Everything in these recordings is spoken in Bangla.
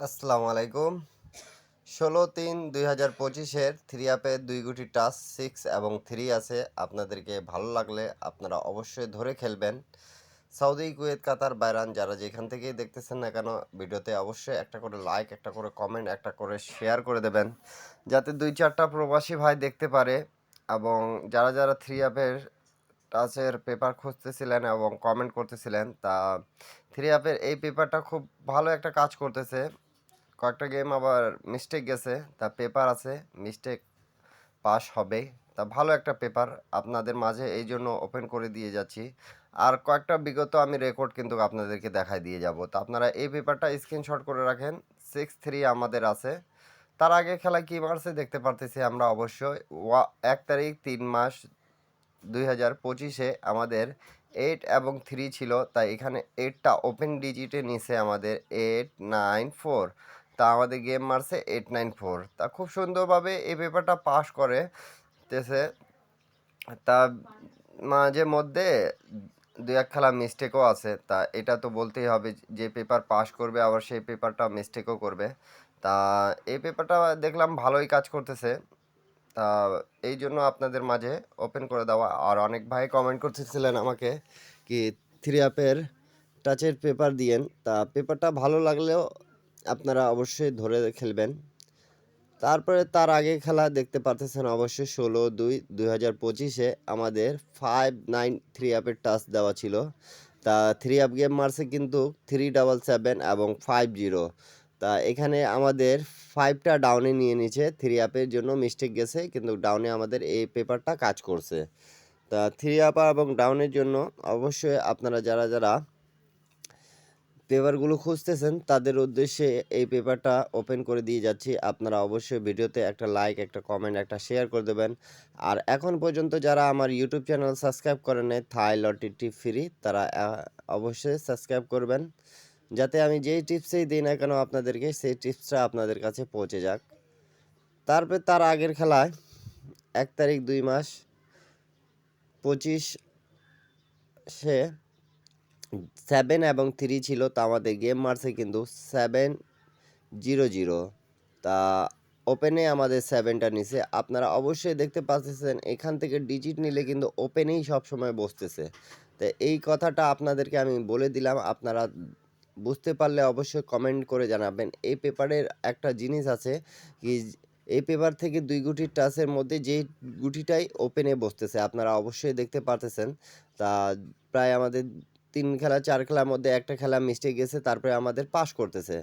আসসালামু আলাইকুম। 16-3-2025-এর থ্রি অ্যাপে 2 গুটি টাচ 6 এবং 3 আছে। আপনাদেরকে ভালো লাগলে আপনারা অবশ্যই ধরে খেলবেন। সৌদি, কুয়েত, কাতার, বাহরাইন যারা যেখান থেকেই দেখতেছেন না কেন ভিডিওতে অবশ্যই একটা করে লাইক, একটা করে কমেন্ট, একটা করে শেয়ার করে দেবেন যাতে 2-4টা প্রবাসী ভাই দেখতে পারে। এবং যারা যারা থ্রি অ্যাপের টাচের পেপার খুঁজতেছিলেন এবং কমেন্ট করতেছিলেন, তা থ্রি অ্যাপের এই পেপারটা খুব ভালো একটা কাজ করতেছে। কয়েকটা গেম আবার মিস্টেক গেছে, তা পেপার আছে, মিস্টেক পাস হবে। তা ভালো একটা পেপার আপনাদের মাঝে এই জন্য ওপেন করে দিয়ে যাচ্ছি। আর কয়েকটা বিগত আমি রেকর্ড কিন্তু আপনাদেরকে দেখাই দিয়ে যাব। তা আপনারা এই পেপারটা স্ক্রিনশট করে রাখেন। 6-3 আমাদের আছে। তার আগে খেলা কী মারছে দেখতে পারতেছি আমরা অবশ্যই। 1 তারিখ 3 মাস 2025-এ আমাদের 8 এবং 3 ছিল, তাই এখানে 8টা ওপেন ডিজিটে নিছে আমাদের 894। তা আমাদের গেম মারছে 894। তা খুব সুন্দরভাবে এই পেপারটা পাস করে তেছে। তা মাঝে মধ্যে দু এক খেলা মিস্টেকও আছে, তা এটা তো বলতেই হবে যে পেপার পাস করবে আবার সেই পেপারটা মিস্টেকও করবে। তা এই পেপারটা দেখলাম ভালোই কাজ করতেছে, তা এই জন্য আপনাদের মাঝে ওপেন করে দেওয়া। আর অনেক ভাই কমেন্ট করতেছিলেন আমাকে কি থ্রি অ্যাপের টাচের পেপার দিয়েন, তা পেপারটা ভালো লাগলেও আপনারা অবশ্যই ধরে খেলবেন। তারপরে তার আগে খেলা দেখতে পারতেছেন অবশ্যই 16-2-2025-এ আমাদের 5-9 থ্রি অ্যাপের টাচ দেওয়া ছিল। তা থ্রি অ্যাপ গেম মারছে কিন্তু 377 এবং 50। তা এখানে আমাদের 5টা ডাউনে নিয়ে নিচ্ছে, থ্রি অ্যাপের জন্য মিস্টেক গেছে কিন্তু ডাউনে আমাদের এই পেপারটা কাজ করছে। তা থ্রি অ্যাপ এবং ডাউনের জন্য অবশ্যই আপনারা যারা যারা পেপারগুলো খুঁজতেছেন তাদের উদ্দেশ্যে এই পেপারটা ওপেন করে দিয়ে যাচ্ছি। আপনারা অবশ্যই ভিডিওতে একটা লাইক, একটা কমেন্ট, একটা শেয়ার করে দেবেন। আর এখন পর্যন্ত যারা আমার ইউটিউব চ্যানেল সাবস্ক্রাইব করেন নাই থাই লটারি টিপ ফ্রি, তারা অবশ্যই সাবস্ক্রাইব করবেন যাতে আমি যেই টিপসই দিই না কেন আপনাদেরকে সেই টিপসটা আপনাদের কাছে পৌঁছে যাক। তারপর তার আগের খেলায় 1 তারিখ 2 মাস 25 সে 7 এবং 3 ছিল, তা আমাদের গেম মারছে কিন্তু 7-0-0। তা ওপেনে আমাদের 7টা নিচে আপনারা অবশ্যই দেখতে পাচ্ছেন এখান থেকে ডিজিট নিলে কিন্তু ওপেনেই সবসময় বসতেছে। তো এই কথাটা আপনাদেরকে আমি বলে দিলাম, আপনারা বুঝতে পারলে অবশ্যই কমেন্ট করে জানাবেন। এই পেপারের একটা জিনিস আছে কি, এই পেপার থেকে 2 গুটির টাচের মধ্যে যেই গুটিটাই ওপেনে বসতেছে আপনারা অবশ্যই দেখতে পারতেছেন। তা প্রায় আমাদের 3 খেলা 4 খেলার মধ্যে একটা খেলা মিস্টেক গেছে, তারপরে আমাদের পাস করতেছে।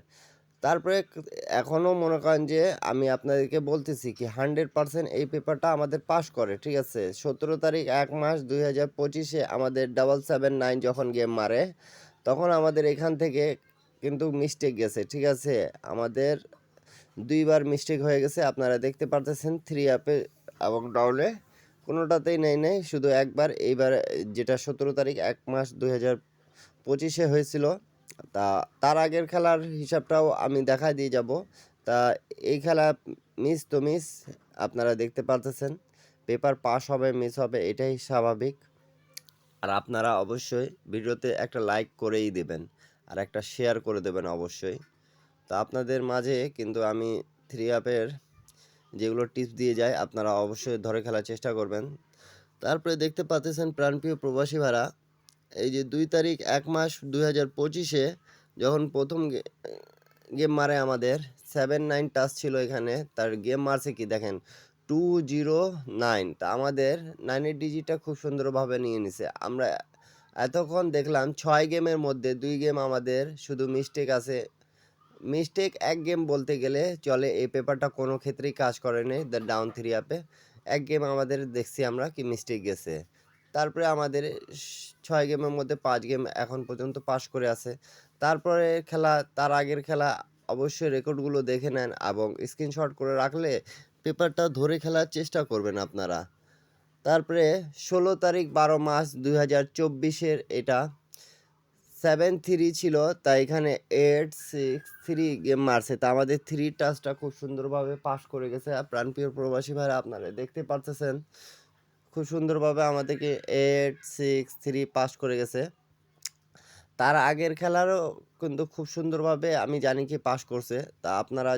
তারপরে এখনও মনে করেন যে আমি আপনাদেরকে বলতেছি কি 100% এই পেপারটা আমাদের পাস করে, ঠিক আছে। 17 তারিখ 1 মাস 2025-এ আমাদের 779 যখন গেম মারে তখন আমাদের এখান থেকে কিন্তু মিস্টেক গেছে, ঠিক আছে। আমাদের 2বার মিস্টেক হয়ে গেছে, আপনারা দেখতে পারতেছেন থ্রি অ্যাপে এবং ডাউনে কোনোটাতেই নেই, শুধু একবার এইবার যেটা 17 তারিখ 1 মাস 2025-এ হয়েছিল। তা তার আগের খেলার হিসাবটাও আমি দেখাই দিয়ে যাব। তা এই খেলা মিস তো মিস, আপনারা দেখতে পারতেছেন পেপার পাস হবে মিস হবে এটাই স্বাভাবিক। আর আপনারা অবশ্যই ভিডিওতে একটা লাইক করেই দেবেন আর একটা শেয়ার করে দেবেন অবশ্যই। তো আপনাদের মাঝে কিন্তু আমি থ্রি অ্যাপের যেগুলো টিপস দিয়ে যায় আপনারা অবশ্যই ধরে খেলার চেষ্টা করবেন। তারপরে দেখতে পাচ্ছেন প্রাণপ্রিয় প্রবাসী ভাড়া, এই যে 2 তারিখ 1 মাস 2025-এ যখন প্রথম গেম মারে আমাদের 7-9 টাচ ছিল এখানে, তার গেম মারছে কি দেখেন 209। তা আমাদের 9-এর ডিজিটটা খুব সুন্দরভাবে নিয়ে নিছে। আমরা এতক্ষণ দেখলাম 6 গেমের মধ্যে 2 গেম আমাদের শুধু মিস্টেক আছে। মিস্টেক 1 গেম বলতে গেলে চলে, এই পেপারটা কোনো ক্ষেত্রেই কাজ করেনি দ্য ডাউন থ্রি অ্যাপে। 1 গেম আমাদের দেখছি আমরা কি মিস্টেক গেছে। তারপরে আমাদের 6 গেমের মধ্যে 5 গেম এখন পর্যন্ত পাস করে আছে। তারপরে খেলা তার আগের খেলা অবশ্যই রেকর্ডগুলো দেখে নেন এবং স্ক্রিনশট করে রাখলে পেপারটা ধরে খেলার চেষ্টা করবেন আপনারা। তারপরে 16 তারিখ 12 মাস 2024-এর এটা 7-3 ছিল, তাই এখানে 8-6-3 গেম মারছে। তা আমাদের 3 টাচটা খুব সুন্দরভাবে পাস করে গেছে। আর প্রাণপ্রিয় প্রবাসী ভাইরা আপনারা দেখতে পারতেছেন খুব সুন্দরভাবে আমাদেরকে 8-6-3 পাস করে গেছে। তার আগের খেলারও কিন্তু খুব সুন্দরভাবে আমি জানি কি পাস করছে। তা আপনারা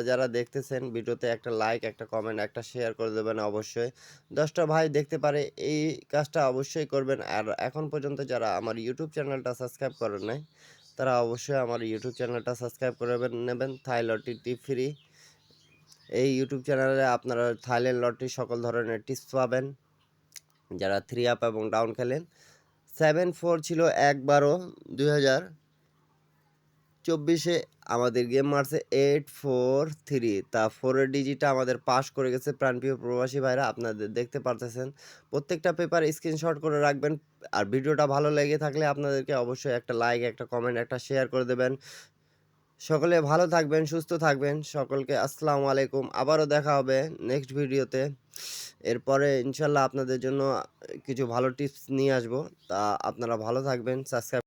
যারা দেখতেছেন ভিডিওতে একটা লাইক, একটা কমেন্ট, একটা শেয়ার করে দেবেন অবশ্যই। ১০ টা ভাই দেখতে পারে এই কাজটা অবশ্যই করবেন। আর এখন পর্যন্ত যারা আমার ইউটিউব চ্যানেলটা সাবস্ক্রাইব করেন নাই, তারা অবশ্যই আমার ইউটিউব চ্যানেলটা সাবস্ক্রাইব করে নেবেন থাই লটারি টিপ ফ্রি। এই ইউটিউব চ্যানেলে আপনারা থাইল্যান্ড লটারির সকল ধরনের টিপস পাবেন। যারা 3 আপ এবং ডাউন খেলেন 7-4 ছিল একবারও ২০২৪-এ আমাদের গেম মারছে 8-4-3 তা 4 এর ডিজিটটা আমাদের পাস করে গেছে প্রাণপ্রিয় প্রবাসী ভাইরা আপনাদের দেখতে পারতেছেন। প্রত্যেকটা পেপার স্ক্রিনশট করে রাখবেন। আর ভিডিওটা ভালো লেগে থাকলে আপনাদেরকে অবশ্যই একটা লাইক, একটা কমেন্ট, একটা শেয়ার করে দেবেন। সকলে ভালো থাকবেন, সুস্থ থাকবেন। সকলকে আসসালামু আলাইকুম। আবারও দেখা হবে নেক্সট ভিডিওতে। এরপরে ইনশাআল্লাহ আপনাদের জন্য কিছু ভালো টিপস নিয়ে আসবো। তা আপনারা ভালো থাকবেন। সাবস্ক্রাইব